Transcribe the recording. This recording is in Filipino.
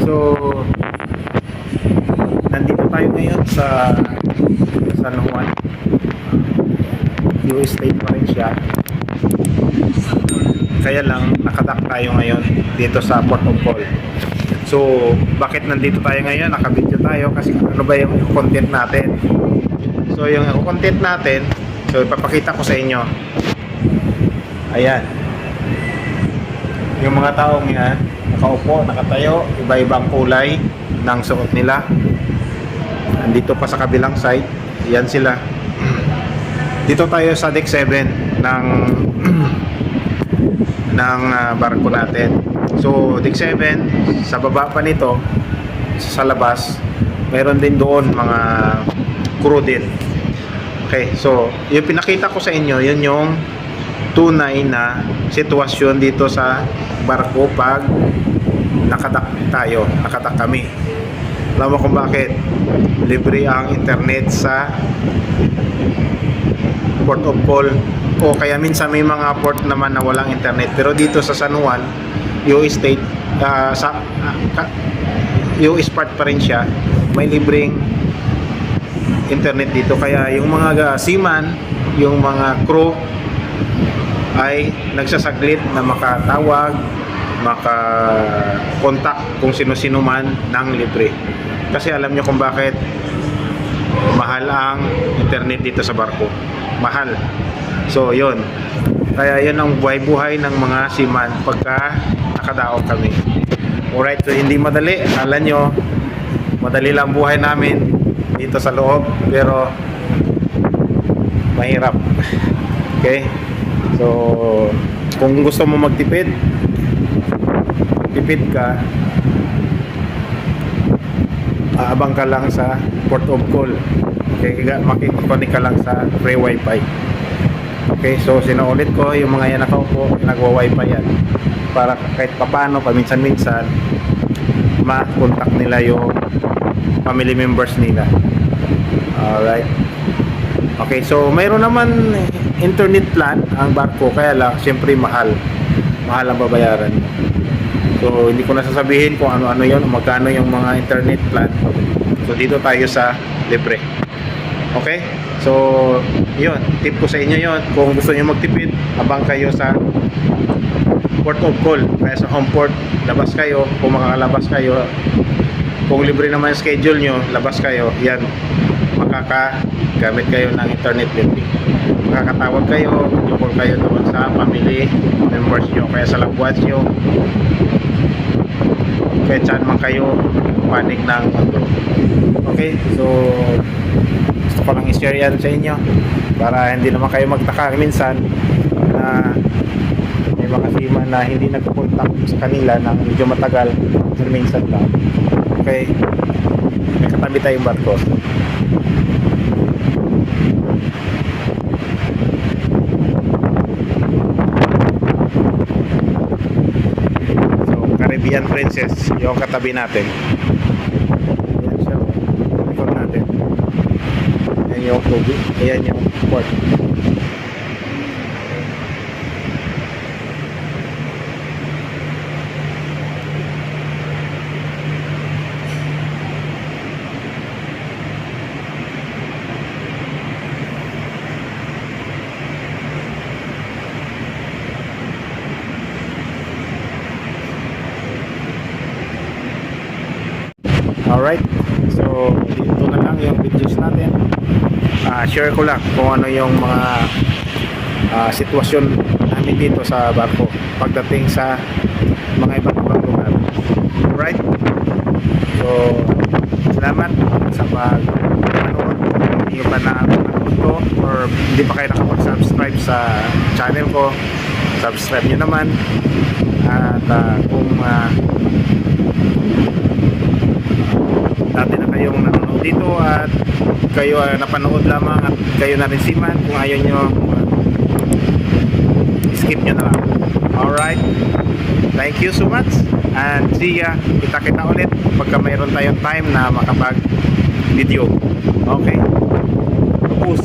So, nandito tayo ngayon sa San Juan. US state pa rin siya. Kaya lang, nakadak tayo ngayon dito sa Port of Call. So, bakit nandito tayo ngayon? Nakabidyo tayo kasi ano ba yung content natin? So, yung content natin, so ipapakita ko sa inyo. Ayan. Yung mga taong yan, nakaupo, nakatayo, iba-ibang kulay ng suot nila. Nandito pa sa kabilang side, yan sila. Dito tayo sa deck 7 ng barko natin. So, deck 7, sa baba pa nito, sa labas, mayroon din doon mga crew din. Okay, so, yung pinakita ko sa inyo, yun yung tunay na sitwasyon dito sa barko pag nakadak tayo, nakadak kami. Alam mo kung bakit? Libre ang internet sa Port of Call, o kaya minsan may mga port naman na walang internet, pero dito sa San Juan, US state, US part pa rin siya, may libreng internet dito. Kaya yung mga seaman, yung mga crew ay nagsasaglit na makatawag, maka-contact kung sino-sino man ng libre. Kasi alam nyo kung bakit mahal ang internet dito sa barko. Mahal. So, yun. Kaya yun ang buhay-buhay ng mga seaman pagka nakadaog kami. Alright, so hindi madali. Alam nyo, madali lang buhay namin dito sa loob, pero mahirap. Okay? So, kung gusto mo magtipid, tipid ka, aabang ka lang sa Port of Call. Okay, makikikonik ka lang sa free wifi. Okay, so sinaulit ko, yung mga yan nakaupo, nagwa-wifi yan para kahit papano, paminsan-minsan ma-contact nila yung family members nila. Alright. Okay, so mayroon naman internet plan ang barko, kaya lang siyempre mahal ang babayaran. So hindi ko na sasabihin kung ano-ano yun, magkano yung mga internet plan. So dito tayo sa libre. Okay, so yun, tip ko sa inyo yun. Kung gusto nyo magtipid, abang kayo sa Port of Call, kaya sa home port, labas kayo. Kung makakalabas kayo, kung libre naman yung schedule nyo, labas kayo. Yan, makakagamit kayo ng internet libre. Makakatawag kayo, call kayo doon sa family members nyo, kaya sa labuas nyo, kaya saan man kayo panig ng mundo. Okay, so gusto ko lang i-share yan sa inyo para hindi naman kayo magtaka minsan na may mga seaman na hindi nagko-contact sa kanila ng medyo matagal, minsan lang. Okay, may katabi tayong barko. Caribbean Princess yung katabi natin. Ayan siya, likod natin. Ayan yung tubig, ayan yung port. Alright, so dito na lang yung videos natin. Share ko lang kung ano yung mga sitwasyon namin dito sa barko pagdating sa mga ibang lugar. Alright, so salamat sa pag-anood. Hindi pa na-upload to or hindi pa kayo nakapag-subscribe sa channel ko, subscribe nyo naman. At kung dati na kayong nanonood dito at kayo napanood lamang at kayo na rin seaman, kung ayaw nyo, skip nyo na lang. Alright, thank you so much and see ya. Kita-kita ulit pagka mayroon tayong time na makapag video. Okay, tapos